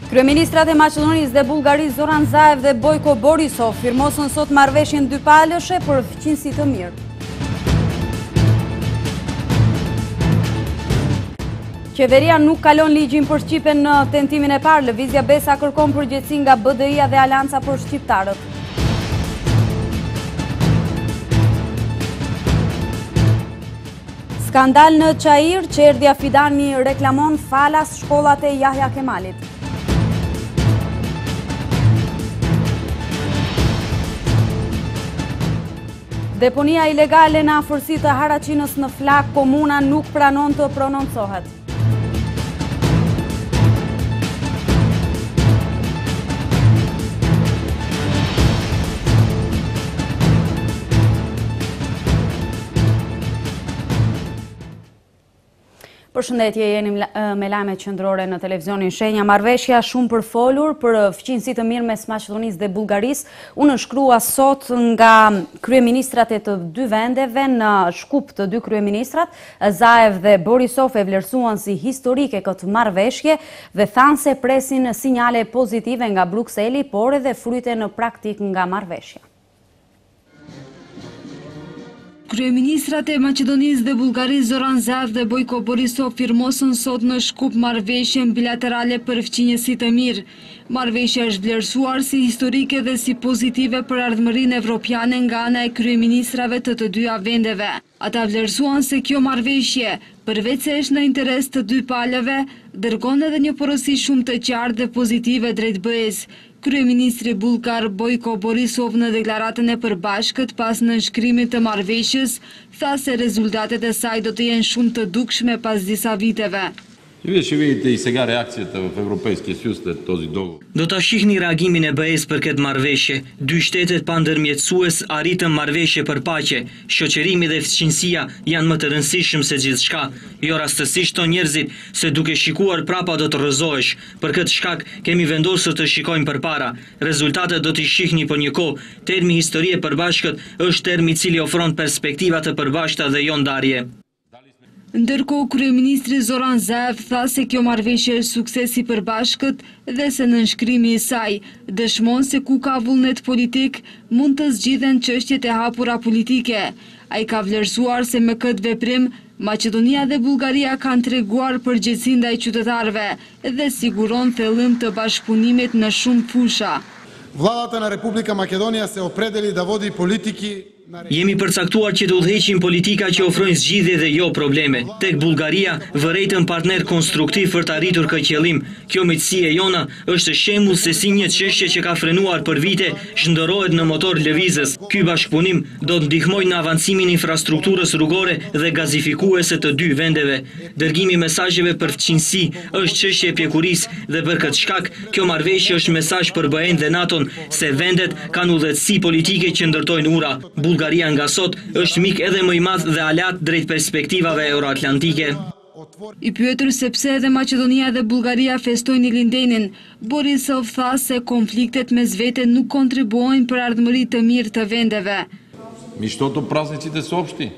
Kryeministrat e Maqedonisë dhe Bullgarisë Zoran Zaev dhe Bojko Borisov firmosën sot marrëveshjen dypalëshe për fëqinjësi të mirë. Qeveria nuk kalon ligjin për Shqipen në tentimin e parë. Lëvizja Besa kërkon përgjegjësi nga BDI-a dhe Alianca për shqiptarët. Skandal në Çajir, Çerdhja Fidani reklamon falas shkollat e Yahya Kemalit. Deponia ilegale në afërsi të Haraçinës në Flak, komuna nuk pranon të prononcohet. Përshëndetje, jeni me lajmet qendrore në televizionin Shenja. Marrëveshja shumë përfolur për fëqinjësi të mirë mes Maqedonisë dhe Bullgarisë u nënshkrua sot nga kryeministrat e të dy vendeve në shkup të dy kryeministrat. Zaev dhe Borisov e vlerësuan si historike këtë marrëveshje dhe thanë se presin sinjale pozitive nga Brukseli, por edhe fryte në praktik nga marrëveshja. Kryeministrat e Maqedonisë dhe Bullgarisë Zoran Zaev dhe Bojko Borisov firmosën sot në Shkup marrëveshjen bilaterale për fëqinjësi të mirë. Marrëveshja është vlerësuar si historike dhe si pozitive për ardhmërinë evropiane nga ana e kryeministrave të dyja vendeve. Ata vlerësuan se kjo marrëveshje, përveç se është në interes të dy palëve, dërgon edhe një porosi shumë të qartë dhe pozitive drejt BE-s. Kryeministri bullgar Bojko Borisov në deklaratën e përbashkët pas nënshkrimit të marrëveshjes tha se rezultatet e saj do të jenë shumë të dukshme pas disa viteve. Вие ще видите и сега реакцията в Европейския съюз след този договор. Do ta shihni reagimin e BE-s për këtë marrëveshje. Dy shtetet pandërmjetësues arritën marrëveshje për paqe. Shoqërimi dhe fëqinjësia janë më të rëndësishëm se gjithçka. Jo rastësisht tonë njerëzit se duke shikuar prapa do të rrëzohesh. Për këtë shkak kemi vendosur të shikojmë përpara. Rezultatet do t'i shihni për një kohë. Termi histori e përbashkët është termi i cili ofron perspektiva të përbashkëta dhe jo ndarje. Ndërkohë, kryeministri Zoran Zaev tha se kjo marrëveshje është sukses i përbashkët dhe se nënshkrimi i saj dëshmon se ku ka vullnet politik mund të zgjidhen çështjet e hapura politike. Ai ka vlerësuar se me këtë veprim Maqedonia dhe Bullgaria kanë treguar përgjegjësi ndaj qytetarëve dhe siguron thellim të bashkëpunimit në shumë fusha. Владата на Република Македонија се определи да води политики. Jemi përcaktuar që të udhëheqim politika që ofrojnë zgjidhje dhe jo probleme. Tek Bullgaria vërejtëm partner konstruktiv për të arritur këtë qëllim. Kjo miqësi e jona është shembull se si një çështje që ka frenuar për vite zhndërrohet në motor lëvizjes. Ky bashkëpunim do të ndihmojë në avancimin e infrastrukturës rrugore dhe gazifikuese të dy vendeve. Dërgimi i mesazheve për fëqinjësi është çështje e pjekurisë dhe për këtë shkak kjo marrëveshje është mesazh për BE-n dhe NATO-n se vendet kanë udhëtësi politike që ndërtojnë ura. Bullgaria nga sot është mik edhe më i madh dhe aleat drejt perspektivave euroatlantike. I pyetur se pse edhe Maqedonia dhe Bullgaria festojnë Ilindenin, Borisov tha se konfliktet mes vete nuk kontribuojnë për ardhmëri të mirë të vendeve. Защото празниците са общи.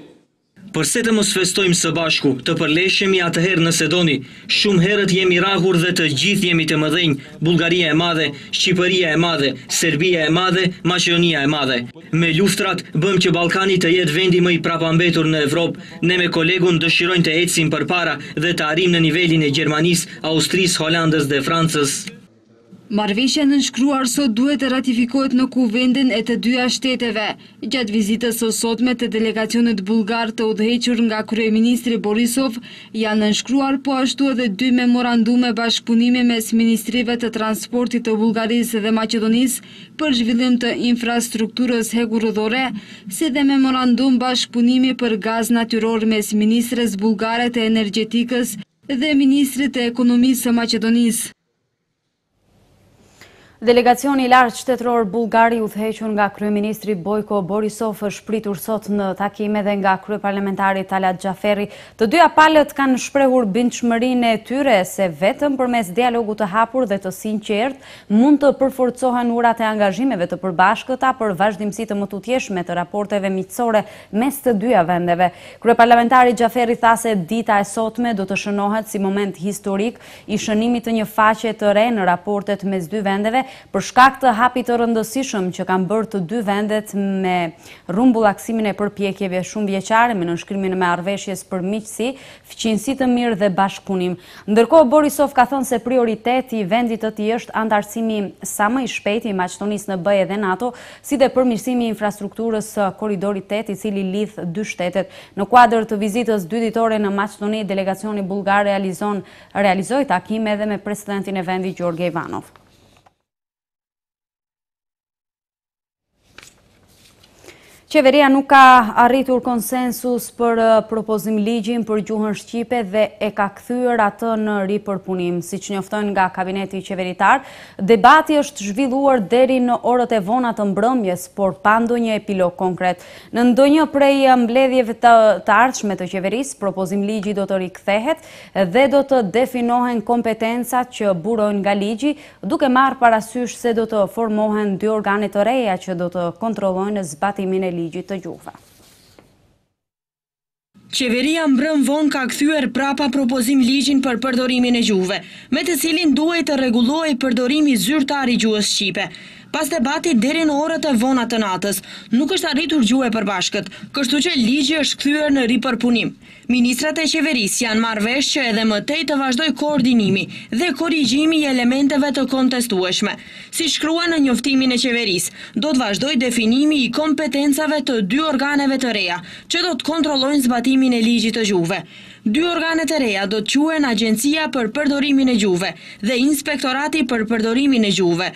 Përse të mos festojmë së bashku, të përleshemi atëherë nëse doni. Shumë herët jemi rahur dhe të gjithë jemi të mëdhenj. Bullgaria e madhe, Shqipëria e madhe, Serbia e madhe, Maqedonia e madhe. Me luftrat bëm që Ballkani të jetë vendi më i prapambetur në Evropë. Ne me kolegun dëshirojmë të ecim përpara dhe të arrijmë në nivelin e Gjermanisë, Austrisë, Holandës dhe Francës. Marrëveshja nënshkruar sot duhet të ratifikohet në kuvendin e të dyja shteteve. Gjatë vizitës së sotme të delegacionit bullgar të udhëhequr nga kryeministri Borisov, janë nënshkruar po ashtu edhe dy memorandume bashkëpunimi mes ministrive të transportit të Bullgarisë dhe Maqedonisë për zhvillim të infrastrukturës hekurrëdhore, si dhe memorandum bashkëpunimi për gaz natyror mes ministres bullgare të energjetikës dhe ministrit të ekonomisë së Maqedonisë. Delegacioni i lartë shtetëror bullgar i udhëhequr nga kryeministri Bojko Borisov është pritur sot në takime dhe nga kryeparlamentari Talat Xhaferi. Të dyja palët kanë shprehur bindshmërinë e tyre se vetëm përmes dialogut të hapur dhe të sinqertë mund të përforcohen urat e angazhimeve të përbashkëta për vazhdimsi të mëtutjeshme të raporteve miqësore mes të dyja vendeve. Kryeparlamentari Xhaferi tha se dita e sotme do të shënohet si moment historik i shënimit të një faqe të re në raportet mes dy vendeve, për shkak të hapit të rëndësishëm që kanë bërë të dy vendet me rrumbullaksimin e përpjekjeve shumë vjeçare me nënshkrimin e marrëveshjes për miqësi, fqinjësi të mirë dhe bashkëpunim. Ndërkohë Borisov ka thënë se prioriteti i vendit të tij është antarësimi sa më i shpejtë i Maqedonisë në BE dhe NATO, si dhe përmirësimi i infrastrukturës së korridorit 8 i cili lidh dy shtetet. Në kuadër të vizitës dyditore në Maqedoni, delegacioni bullgar realizoi takime edhe me presidentin e vendit Gjorge Ivanov. Qeveria nuk ka arritur konsensus për propozim ligjin për gjuhën shqipe dhe e ka kthyer atë në ripërpunim. Siç njofton nga kabineti qeveritar, debati është zhvilluar deri në orët e vona të mbrëmjes, por pa ndonjë epilog konkret. Në ndonjë prej mbledhjeve të ardhshme të qeverisë, propozim ligji do të rikthehet dhe do të definohen kompetencat që burojnë nga ligji, duke marrë parasysh se do të formohen dy organe të reja që do të kontrollojnë zbatimin e ligjit të gjuhëve. Qeveria mbrëm vonë ka kthyer prapa propozim ligjin për përdorimin e gjuhëve, me të cilin duhet të rregullohej përdorimi zyrtar i gjuhës shqipe. Pas debatit deri në orët e vona të natës, nuk është arritur gjuhë e përbashkët, kështu që ligji është kthyer në ripërpunim. Ministrat e qeverisë janë marrë vesh që edhe më tej të vazhdoj koordinimi dhe korrigjimi i elementeve të kontestueshme. Si shkruan në njoftimin e qeverisë, do të vazhdoj definimi i kompetencave të dy organeve të reja, që do të kontrollojnë zbatimin e ligjit të gjuhëve. Dy organet e reja do të quhen Agjencia për përdorimin e gjuhëve dhe Inspektorati për përdorimin e gjuhëve.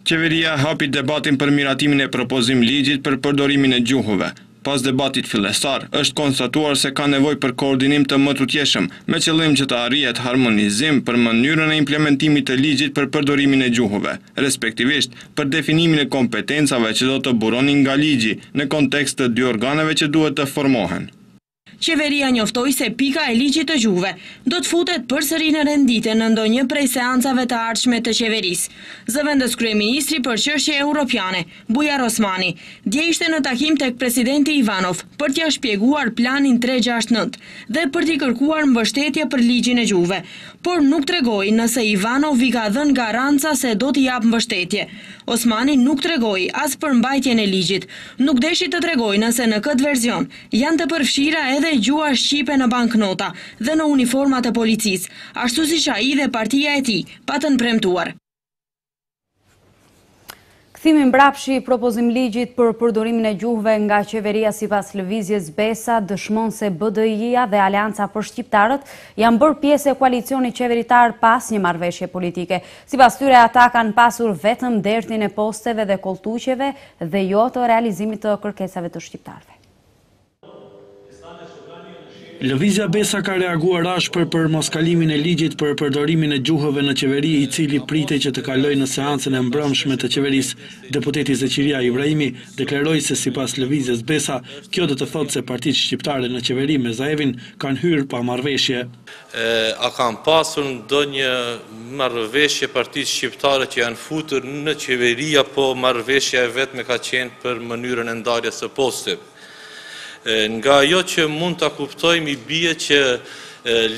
Qeveria hapi debatin për miratimin e propozim ligjit për përdorimin e gjuhëve. Pas debatit fillestar, është konstatuar se ka nevojë për koordinim të mëtutjeshëm, me qëllim që të arrihet harmonizim për mënyrën e implementimit të ligjit për përdorimin e gjuhëve, respektivisht për definimin e kompetencave që do të buronin nga ligji në kontekst të dy organeve që duhet të formohen. Qeveria njoftoi se pika e ligjit të gjuhëve do të futet përsëri në renditje në ndonjë prej seancave të ardhshme të qeverisë. Zëvendës kryeministri për çështje europiane, Bujar Osmani, dje ishte në takim tek presidenti Ivanov për t'ia shpjeguar planin 369 dhe për t'i kërkuar mbështetje për ligjin e gjuhëve, por nuk tregoi nëse Ivanov i ka dhënë garanca se do t'i jap mbështetje. Osmani nuk tregoi as për mbajtjen e ligjit, nuk deshi të tregoi nëse në këtë version janë të përfshira edhe gjuha shqipe në banknota dhe në uniformat e policisë, ashtu siç ai dhe partia e tij patën premtuar. Kthimi mbrapshi i propozim ligjit për përdorimin e gjuhëve nga qeveria sipas lëvizjes Besa dëshmon se BDI-ja dhe Aleanca për Shqiptarët janë bërë pjesë e koalicionit qeveritar pas një marrëveshje politike. Sipas tyre ata kanë pasur vetëm dertin e posteve dhe kolltuqeve dhe jo të realizimit të kërkesave të shqiptarëve. Lëvizja Besa ka reaguar rash për moskalimin e ligjit për përdorimin e gjuhëve në qeveri, i cili pritej që të kalojë në seancën e mbrëmshme të qeverisë. Deputeti Zeqiria Ibrahimi deklaroi se sipas lëvizjes Besa, kjo do të thotë se partitë shqiptare në qeveri me Zaevin kanë hyrë pa marrëveshje. A kanë pasur ndonjë marrëveshje partitë shqiptare që janë futur në qeveri, apo marrëveshja e vetme ka qenë për mënyrën e ndarjes së posteve? Nga ajo që mund të kuptojmë i bie që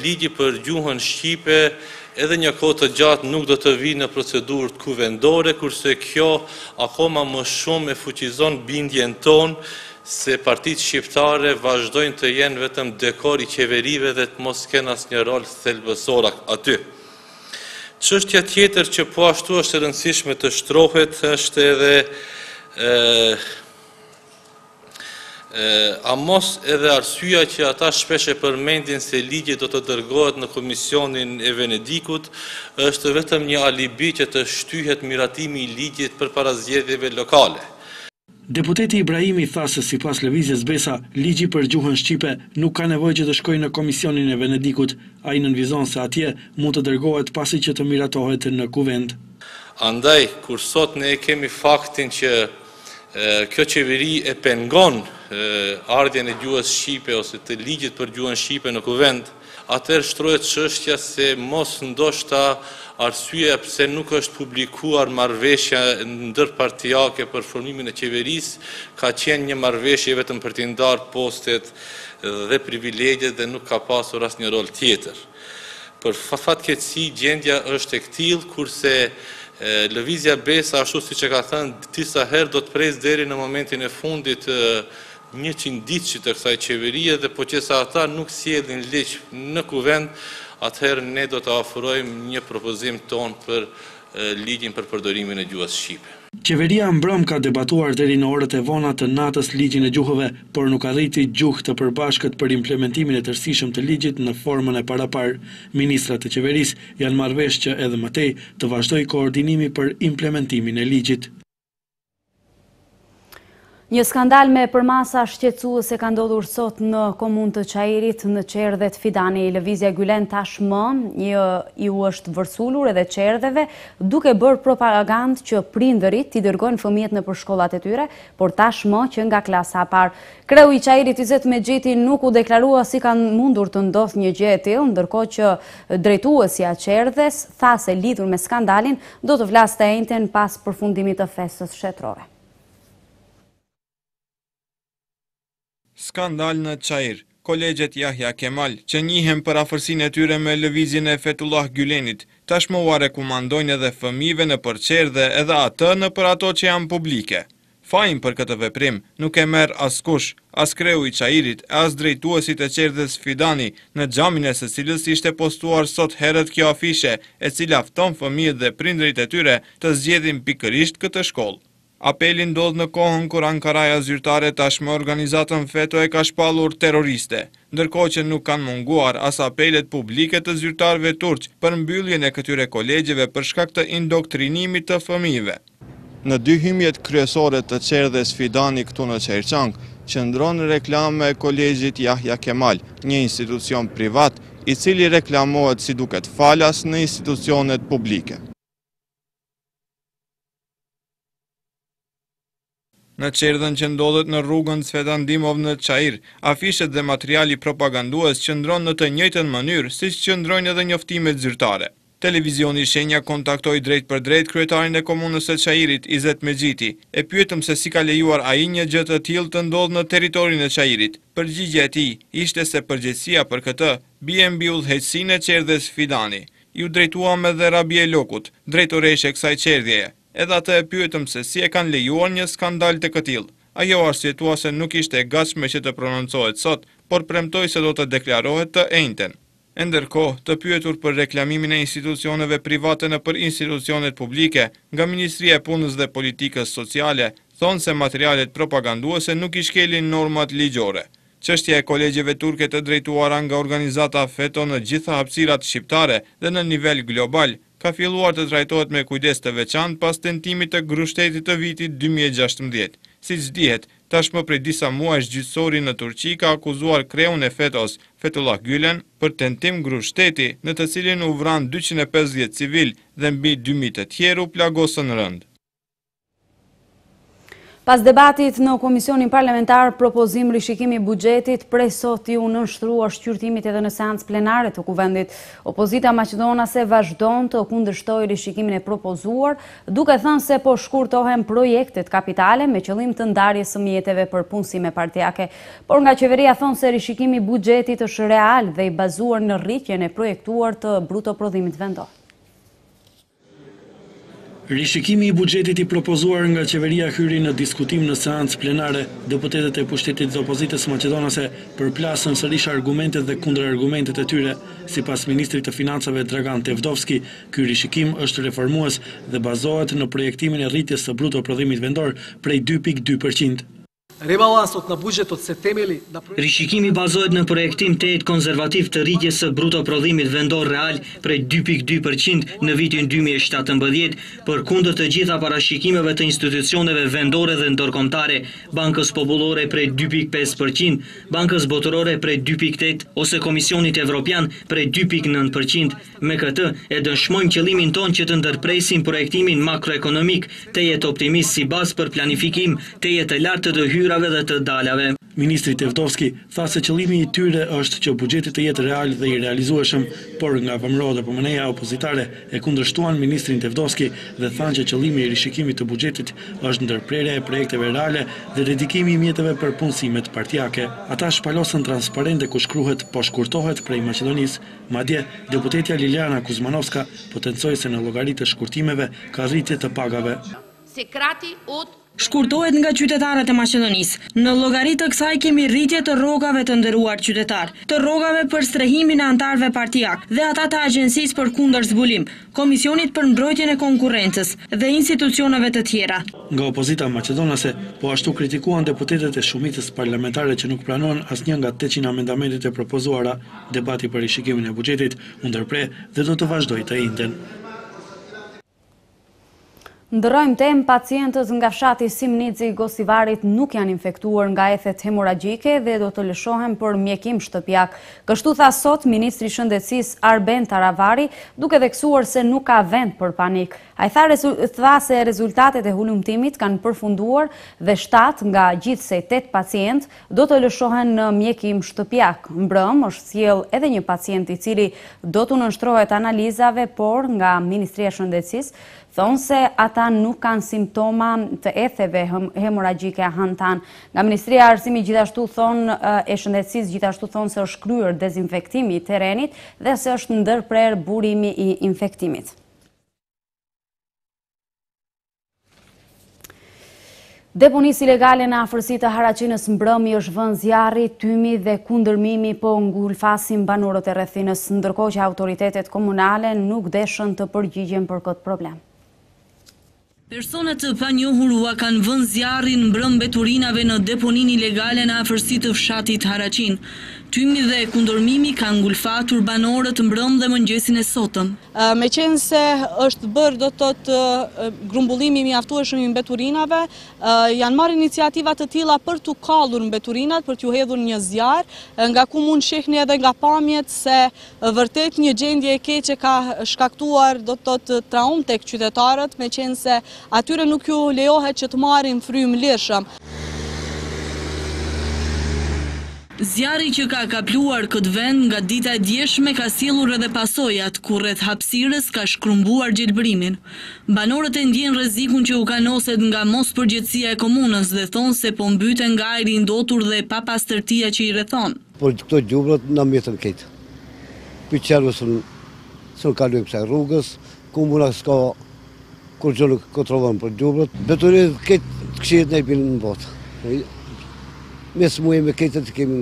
ligji për gjuhën shqipe edhe një kohë të gjatë nuk do të vijë në procedurë kuvendore, kurse kjo akoma më shumë e fuqizon bindjen tonë se partitë shqiptare vazhdojnë të jenë vetëm dekor i qeverive dhe të mos kenë asnjë rol thelbësor aty. Çështja tjetër që po ashtu është e rëndësishme të shtrohet është edhe a mos edhe arsyeja që ata shpesh e përmendin se ligji do të dërgohet në Komisionin e Venedikut është vetëm një alibi që të shtyhet miratimi i ligjit përpara zgjedhjeve lokale. Deputeti Ibrahimi tha se sipas lëvizjes Besa, ligji për gjuhën shqipe nuk ka nevojë që të shkojë në Komisionin e Venedikut. Ai nënvizon se atje mund të dërgohet pasi që të miratohet në kuvend. Andaj, kur sot ne kemi faktin që kjo qeveri e pengon ardhjen e gjuhës shqipe ose të ligjit për gjuhën shqipe në kuvend, atëherë shtrohet çështja se mos ndoshta arsyeja pse nuk është publikuar marrëveshja ndërpartijake për formimin e qeverisë ka qenë një marrëveshje vetëm për të ndarë postet dhe privilegjet dhe nuk ka pasur asnjë rol tjetër. Për fatkeqësi gjendja është e këtillë, kurse lëvizja Besa, ashtu siç e ka thënë disa herë, do të presë deri në momentin e fundit 100 ditë të kësaj qeverie dhe po që sa ata nuk sjellin ligj në kuvend, atëherë ne do të ofrojmë një propozim ton për ligjin për përdorimin e gjuhës shqipe. Qeveria mbrëm ka debatuar deri në orët e vona të natës ligjin e gjuhëve, por nuk arriti gjuhë të përbashkët për implementimin e tërësishëm të ligjit në formën e parapar. Ministrat e qeverisë janë marrë vesh që edhe më tej të vazhdojë koordinimi për implementimin e ligjit. Një skandal me përmasa shqetësuese ka ndodhur sot në komunë të Çajirit në Çerdhet Fidani. Lëvizja Gylen tashmë ju është vërsulur edhe çerdheve duke bërë propagandë që prindërit t'i dërgojnë fëmijët nëpër shkollat e tyre, por tashmë që nga klasa e parë. Kreu i Çajirit Izet Mexhiti nuk u deklarua si kanë mundur të ndodhë një gjë e tillë, ndërkohë që drejtuesja e Çerdhes tha se lidhur me skandalin do të vlaste e njëjtën pas përfundimit të festës shtetërore. Skandal në Çajir. Kolegjet Yahya Kemal, që njihen për afërsinë e tyre me lëvizjen e Fethullah Gülenit, tashmë u rekomandojnë edhe fëmijëve në përçerdhe edhe atë në për ato që janë publike. Fajin për këtë veprim nuk e merr askush, as kreu i Çajirit, as drejtuesit e Çerdhes Fidani, në xhamin e së cilës ishte postuar sot herët kjo afishe, e cila fton fëmijët dhe prindërit e tyre të zgjedhin pikërisht këtë shkollë. Apeli ndodh në kohën kur Ankaraja zyrtare tashmë organizatën FETÖ e ka shpallur terroriste, ndërkohë që nuk kanë munguar as apelet publike të zyrtarëve turq për mbylljen e këtyre kolegjeve për shkak të indoktrinimit të fëmijëve. Në dy hymjet kryesore të Çerdhes Fidani këtu në Çerçang, qëndron reklama e kolegjit Yahya Kemal, një institucion privat i cili reklamohet si duket falas në institucionet publike. Në Çerdhen që ndodhet në rrugën Cvetan Dimov në Çajir, afishet dhe materiali propagandues qëndron në të njëjtën mënyrë siç qëndrojnë edhe njoftimet zyrtare. Televizioni Shenja kontaktoi drejt për drejt kryetarin e komunës së Çajirit, Izet Mexhiti, e pyetëm se si ka lejuar ai një gjë të tillë të ndodhë në territorin e Çajirit. Përgjigjja e tij ishte se përgjegjësia për këtë bie mbi udhëheqësinë e Çerdhes Fidani. Ju drejtuam edhe Rabie Lokut, drejtoreshe kësaj çerdhjeje. Edhe atë e pyetëm se si e kanë lejuar një skandal të këtillë. Ajo arsyetua se nuk ishte e gatshme që të prononcohet sot, por premtoi se do të deklarohet të njëjtën. Ndërkohë, të pyetur për reklamimin e institucioneve private nëpër institucionet publike, nga Ministria e Punës dhe Politikës Sociale, thonë se materialet propaganduese nuk i shkelin normat ligjore. Çështja e kolegjeve turke të drejtuara nga organizata FETÖ në gjitha hapësirat shqiptare dhe në nivel global ka filluar të trajtohet me kujdes të veçantë pas tentimit të grushtetit të vitit 2016. Siç dihet, tashmë prej disa muajsh gjyqësori në Turqi ka akuzuar kreun e FETÖ-s, Fethullah Gülen, për tentim grushteti në të cilin u vran 250 civil dhe mbi 2000 të tjerë u plagosën rënd. Pas debatit në Komisionin Parlamentar, propozim rishikimi buxhetit prej sot ju nënshtrua shqyrtimit edhe në seancë plenare të kuvendit. Opozita maqedonase vazhdon të kundërshtojë rishikimin e propozuar, duke thënë se po shkurtohen projektet kapitale me qëllim të ndarjes së mjeteve për punësime partijake. Por nga qeveria thonë se rishikimi buxhetit është real dhe i bazuar në rritjen e projektuar të bruto prodhimit vendor. Rishikimi i buxhetit i propozuar nga qeveria hyri në diskutim në seancë plenare. Deputetët e pushtetit të opozitës maqedonase përplasën sërish argumentet dhe kundërargumentet e tyre. Sipas ministrit të financave Dragan Tevdovski, ky rishikim është reformues dhe bazohet në projektimin e rritjes së bruto prodhimit vendor prej 2.2%. rebalansos në buxhetot se temeli... Rishikimi bazohet në projektim të jetë konservativ të rritjes së bruto prodhimit vendor real prej 2.2% në vitin 2017 për kundër të gjitha parashikimeve të institucioneve vendore dhe ndërkombëtare, Bankës Popullore prej 2.5%, Bankës Botërore prej 2.8% ose Komisionit Evropian prej 2.9%. Me këtë e dëshmojmë qëllimin ton që të ndërpresim projektimin makroekonomik të jetë optimist si bazë për planifikim të jetë lartë të hyrave dhe të dalave. Ministri Tevdovski tha se qëllimi i tyre është që buxheti të jetë real dhe i realizueshëm, por nga VMRO dhe PMN-ja opozitare e kundërshtuan ministrin Tevdovski dhe thanë që qëllimi i rishikimit të buxhetit është ndërprerja e projekteve reale dhe dedikimi i mjeteve për punësimet partijake. Ata shpalosën transparente ku shkruhet po shkurtohet prej Maqedonisë, madje deputetja Liliana Kuzmanovska potencoi se në llogaritë të shkurtimeve ka rritje të pagave. Shkurtohet nga qytetarët e Maqedonisë. Në llogaritë të kësaj kemi rritje të rrogave të nderuar qytetar, të rrogave për strehimin e antarëve partijak dhe ata të Agjencisë për kundër zbulim, Komisionit për mbrojtjen e konkurrencës dhe institucioneve të tjera. Nga opozita maqedonase, po ashtu kritikuan deputetët e shumicës parlamentare që nuk pranohen asnjë nga 800 amendamentet e propozuara. Debati për rishikimin e buxhetit u ndërpre dhe do të vazhdojë të njëjtën. Ndërrojmë temë, pacientët nga fshati Simnici i Gosivarit nuk janë infektuar nga ethet hemoragjike dhe do të lëshohen për mjekim shtëpiak. Kështu tha sot Ministri i Shëndetësisë Arben Taravari, duke theksuar se nuk ka vend për panik. Ai tha se rezultatet e hulumtimit kanë përfunduar dhe 7 nga gjithsej 8 pacient do të lëshohen në mjekim shtëpiak. Mbrëm është sjell edhe një pacient i cili do të nënshtrohet analizave, por nga Ministria e Shëndetësisë thonë se ata nuk kanë simptoma të etheve hemoragjike hantan. Nga Ministria e Arsimit gjithashtu thonë e Shëndetësisë gjithashtu thonë se është kryer dezinfektimi i terrenit dhe se është ndërprer burimi i infektimit. Deponisë ilegale në afërsi të Haraqinës mbrëmi është vënë zjarri, tymi dhe kundërmimi po ngulfasin banorët e rrethinës, ndërkohë që autoritetet komunale nuk deshën të përgjigjen për këtë problem. Personat të panjohura kanë vënë zjarrin mbrëm mbeturinave në deponinë ilegale në afërsi të fshatit Haraqin. Tymi dhe kundërmimi kanë ngulfatur banorët mbrëm dhe mëngjesin e sotëm. Me qenë se është bërë do të thotë grumbullimi i mjaftueshëm i mbeturinave, janë marrë iniciativa të tilla për t'u kallur mbeturinat, për t'u hedhur një zjarr, nga ku mund shihni edhe nga pamjet se vërtet një gjendje e keqe ka shkaktuar do të thotë traumë tek qytetarët, me qenë se atyre nuk ju lejohet që të marrin frymë lirshëm. Zjarri që ka kapluar këtë vend nga dita e djeshme ka sjellur edhe pasojat, ku rreth hapësirës ka shkrumbuar gjelbërimin. Banorët e ndjejnë rrezikun që u kanoset nga mospërgjegjësia e komunës dhe thonë se po mbyten nga ajri i ndotur dhe papastërtia që i rrethon. Por këto gjubrat na mjetën këtë. Piqerës sun kalojmë kësaj rrugës, komuna s'ka kur gjë nuk kontrollon për gjubrat. Beturinat këtë këshillet ne pinë në botë. Mes muaj me këtë të kemi.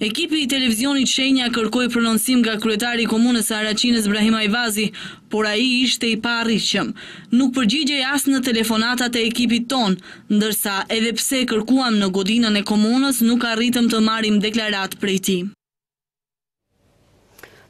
Ekipi i televizionit Shenja kërkoi prononcim nga kryetari i komunës së Haraqinës Brahim Ajvazi, por ai ishte i paarritshëm. Nuk përgjigjej as në telefonatat e ekipit ton, ndërsa edhe pse kërkuam në godinën e komunës, nuk arritëm të marrim deklarat prej tij.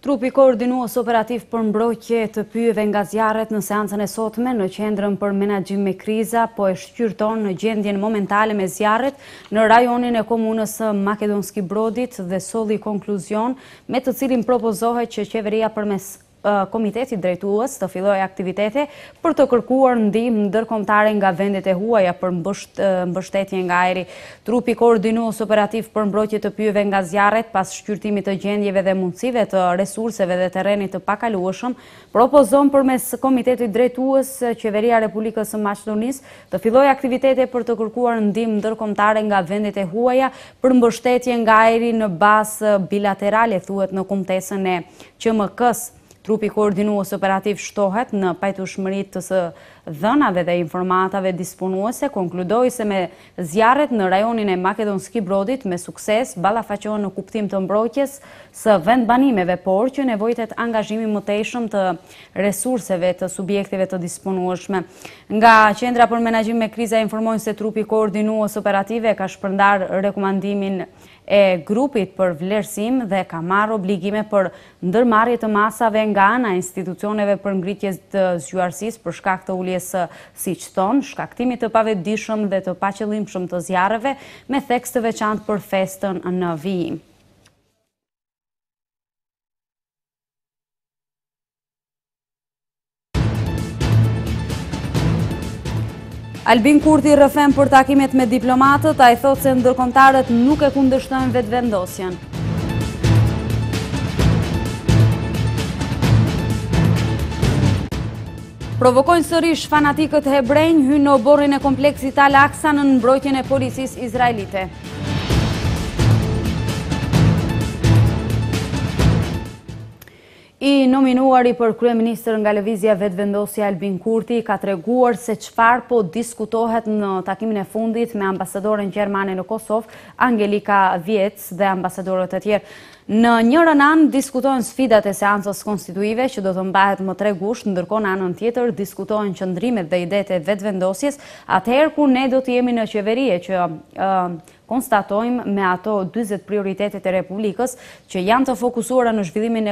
Trupi koordinues operativ për mbrojtje të pyjeve nga zjarret në seancën e sotme në qendrën për menaxhim me kriza po e shqyrton në gjendjen momentale me zjarret në rajonin e komunës së Makedonski Brodit dhe solli konkluzion me të cilin propozohet që qeveria përmes Komiteti drejtues të fillojë aktivitete për të kërkuar ndihmë ndërkombëtare nga vendet e huaja për mbështetje nga ajri. Trupi koordinues operativ për mbrojtje të pyjeve nga zjarret pas shqyrtimit të gjendjeve dhe mundësive të resurseve dhe terrenit të pakalueshëm, propozon përmes Komitetit drejtues Qeveria e Republikës së Maqedonisë të fillojë aktivitete për të kërkuar ndihmë ndërkombëtare nga vendet e huaja për mbështetje nga ajri në bazë bilaterale, thuhet në kumtesën e QMK-s. Trupi koordinues operativ shtohet në pajtueshmëritë së dhënave dhe informatave disponuese, konkludoi se me zjarret në rajonin e Makedonski Brodit me sukses ballafaqohen në kuptim të mbrojtjes së vendbanimeve, por që nevojitet angazhimi mëtejshëm të resurseve të subjektive të disponueshme. Nga Qendra për Menaxhim me Kriza informojnë se trupi koordinues operative ka shpërndar rekomandimin e grupit për vlerësim dhe ka marrë obligime për ndërmarrje të masave nga ana e institucioneve për ngritje të zgjuarsisë për shkak të uljes së, siç thon, shkaktimit të pavetëdijshëm dhe të paqëllimshëm të zjarreve me theks të veçantë për festën në vijim. Albin Kurti rrëfen për takimet me diplomatët, ai thotë se ndërkombëtarët nuk e kundërshtojnë vetëvendosjen. Provokojnë sërish fanatikët hebrejnë, hynë në oborrin e kompleksit Al-Aqsa në mbrojtjen e policisë izraelite. I nominuari për kryeministër nga lëvizja vetëvendosja Albin Kurti ka treguar se çfarë po diskutohet në takimin e fundit me ambasadoren gjermane në Kosovë, Angelika Viec dhe ambasadorët e tjerë. Në njërën anë diskutohen sfidat e seancës konstituive që do të mbahet më 3 gusht, ndërkohë në anën tjetër diskutohen qëndrimet dhe idetë e vetëvendosjes, atëherë kur ne do të jemi në qeverie që konstatojmë me ato 40 prioritetet e Republikës që janë të fokusuara në zhvillimin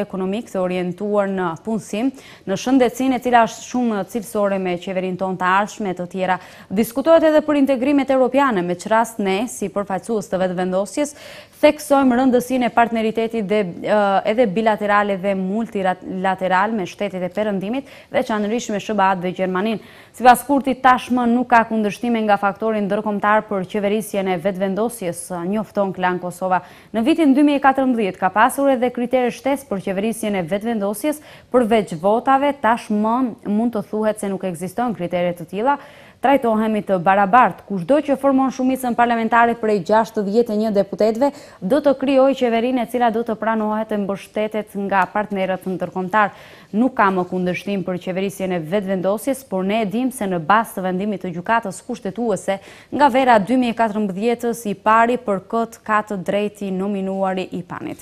ekonomik të orientuar në punësim, në shëndetësinë e cila është shumë cilësore me qeverinë tonë të ardhshme të tjera. Diskutohet edhe për integrimet europiane, me që rast ne, si përfaqësues të vetëvendosjes, theksojmë rëndësinë e partneritetit edhe bilateral dhe multilateral me shtetet e perëndimit, veçanërisht me SBA dhe Gjermaninë. Sipas Kurtit, tashmë nuk ka kundërshtime nga faktori ndërkombëtar për qeverisjen e vetëvendosjes, njofton Klan Kosova. Në vitin 2014 ka pasur edhe kritere shtesë për qeverisjen e vetëvendosjes, përveç votave, tashmë mund të thuhet se nuk ekzistojnë kritere të tilla. Trajtohemi të barabartë, kushdo që formon shumicën parlamentare prej 61 deputetëve do të krijojë qeverinë e cila do të pranohet e mbështetet nga partnerët ndërkombëtar. Nuk ka më kundërshtim për qeverisjen e vetëvendosjes, por ne e dimë se në bazë të vendimit të gjykatës kushtetuese nga vera 2014 i pari për këtë ka të drejtë i nominuari i panit.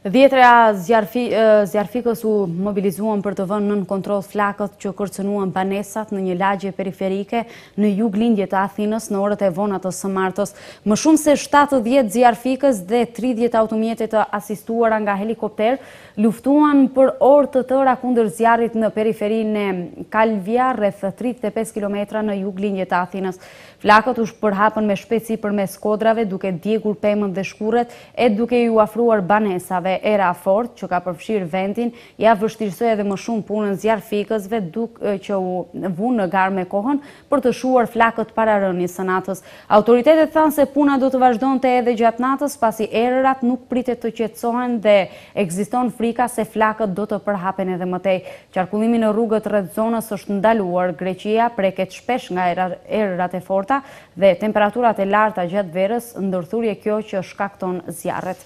Dhjetëra zjarfikës u mobilizuan për të vënë nën kontroll flakët që kërcënuan banesat në një lagje periferike në juglindje të Athinës në orët e vona të së martës. Më shumë se 70 zjarfikës dhe 30 automjete të asistuara nga helikopter luftuan për orë të tëra kundër zjarrit në periferinë e Kalvia, rreth 35 km në juglindje të Athinës. Flakët u shpërhapën me shpejtësi përmes kodrave, duke djegur pemën dhe shkurret e duke ju afruar banesave. Era fort që ka përfshirë vendin ja vështirësoi edhe më shumë punën zjarfikësve duke që u vunë në garë me kohën për të shuar flakët para rënies së natës. Autoritetet thanë se puna do të vazhdonte edhe gjatë natës, pasi erërat nuk pritet të qetësohen dhe ekziston frika se flakët do të përhapen edhe më tej. Qarkullimi në rrugët rreth zonës është ndaluar. Greqia preket shpesh nga erërat e forta dhe temperaturat e larta gjatë verës, ndërthurje kjo që shkakton zjarret.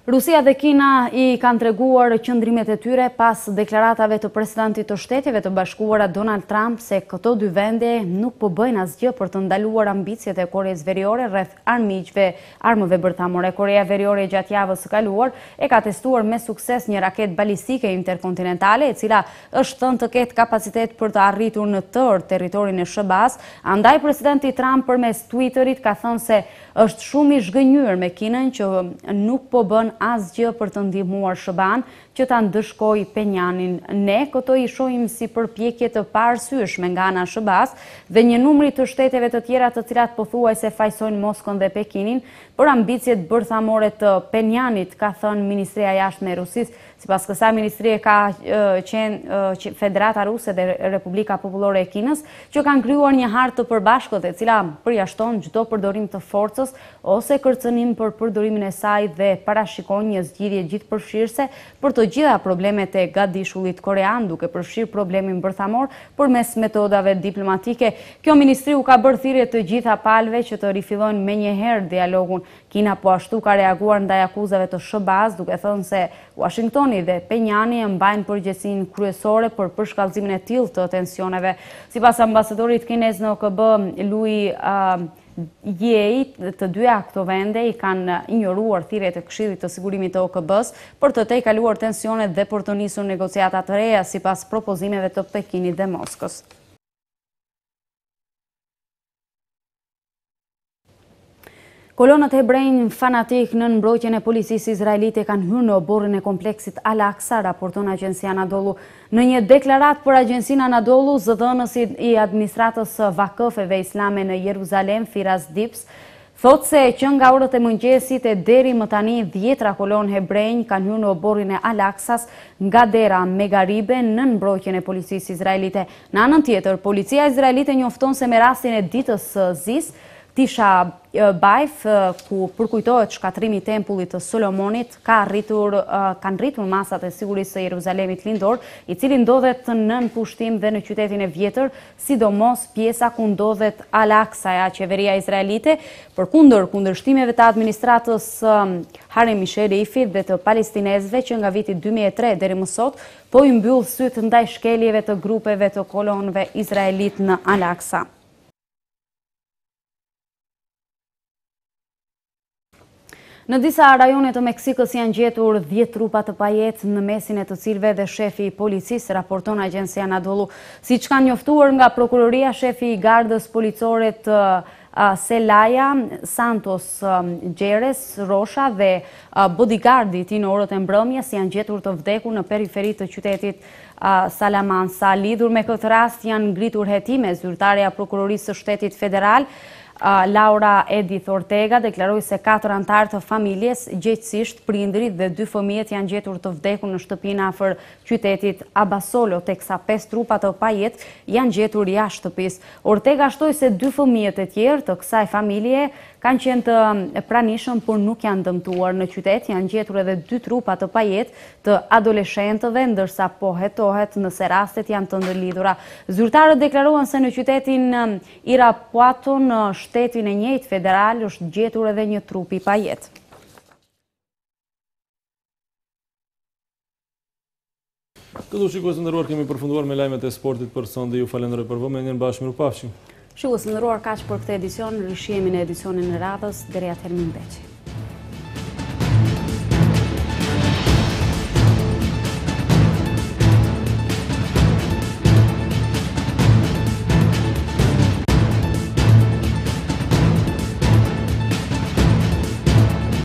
Rusia dhe Kina i kanë treguar qëndrimet e tyre pas deklaratave të presidentit të Shteteve të Bashkuara Donald Trump se këto dy vende nuk po bëjnë asgjë për të ndaluar ambicjet e Koreas Veriore rreth armëve bërthamore. Korea Veriore gjatë javës së kaluar e ka testuar me sukses një raketë balistike interkontinentale, e cila është thënë të ketë kapacitet për të arritur në tërë territorin e SBA-s. Andaj presidenti Trump përmes Twitterit ka thënë se është shumë i zhgënjur me Kinën që nuk po bën asgjë për të ndihmuar SBA-n që ta ndëshkojë Penjanin. Ne këto i shohim si përpjekje të paarsyeshme nga ana e SBA-s dhe një numri të shteteve të tjera të cilat pothuajse fajsojnë Moskën dhe Pekinin për ambicjet bërthamore të Penjanit, ka thënë Ministria e Jashtme e Rusisë. Sipas kësaj ministrie ka qenë Federata Ruse dhe Republika Popullore e Kinës, që kanë krijuar një hartë të përbashkët e cila përjashton çdo përdorim të forcës ose kërcënim për përdorimin e saj dhe parashikon një zgjidhje gjithëpërfshirëse për të të gjitha problemet e gatishullit korean, duke përfshirë problemin bërthamor përmes metodave diplomatike. Kjo ministri u ka bërë thirrje të gjitha palëve që të rifillojnë menjëherë dialogun. Kina po ashtu ka reaguar ndaj akuzave të SBA-s, duke thënë se Washingtoni dhe Penjani e mbajnë përgjegjësinë kryesore për përshkallëzimin e tillë të tensioneve. Sipas ambasadorit kinez në OKB, Lui Jie, të dyja këto vende i kanë injoruar thirrjet e Këshillit të Sigurimit të OKB-s për të tejkaluar tensionet dhe për të nisur negociata të reja sipas propozimeve të Pekinit dhe Moskës. Kolonët hebrejnë fanatik në mbrojtjen e policisë izraelite kanë hyrë në oborrin e kompleksit Al-Aqsa, raporton agjencia Anadolu. Në një deklaratë për agjencinë Anadolu, zëdhënësi i administratës vakëfeve islame në Jeruzalem, Firas Dips, thot se që nga orët e mëngjesit e deri më tani 10 kolonë hebrejnë kanë hyrë në oborrin e Al-Aqsas nga dera Megaribe në mbrojtjen e policisë izraelite. Në anën tjetër, policia izraelite njofton se me rastin e ditës së Zis, Tisha Bajf, ku përkujtohet shkatrimi i tempullit të Solomonit, kanë rritur masat e sigurisë së Jeruzalemit lindor, i cili ndodhet nën pushtim dhe në qytetin e vjetër, sidomos pjesa ku ndodhet Al-Aqsa, qeveria izraelite, përkundër kundërshtimeve të administratës Haremi Sherifit dhe të palestinezëve që nga viti 2003 deri më sot, po i mbyll sytë ndaj shkeljeve të grupeve të kolonëve izraelit në Al-Aqsa. Në disa rajone të Meksikës janë gjetur 10 trupa të pajetë në mesin e të cilëve dhe shefi i policisë, raporton agjencia Anadolu. Siç kanë njoftuar nga prokuroria, shefi i gardës policore të Celaya, Santos Gjeres Rosha dhe bodyguardi i tij në orët e mbrëmjes janë gjetur të vdekur në periferi të qytetit Salamanca. Lidhur me këtë rast janë ngritur hetime. Zyrtarja e prokurorisë së shtetit federal Laura Edith Ortega deklaroi se 4 antarë të familjes, gjithësisht prindrit dhe 2 fëmijët janë gjetur të vdekur në shtëpinë afër qytetit Abasolo, teksa 5 trupa të pajet janë gjetur jashtë shtëpisë. Ortega shtoi se 2 fëmijët e tjerë të kësaj familje kanë qenë të pranishëm, por nuk janë dëmtuar. Në qytet janë gjetur edhe 2 trupa të pajet të adoleshentëve, ndërsa po hetohet nëse rastet janë të ndërlidhura. Zyrtarët deklaruan se në qytetin Irapuato në shtetin e njëjtë federal është gjetur edhe një trup i pajet. Këtu shikues të nderuar, kemi përfunduar me lajmet e sportit për sonde. Ju falenderoj për vëmendjen, bashkë mirupafshim. Shikues të nderuar, kaq për këtë edicion, rishihemi në edicionin e radhës, deri atëherë mirëmbëjtje.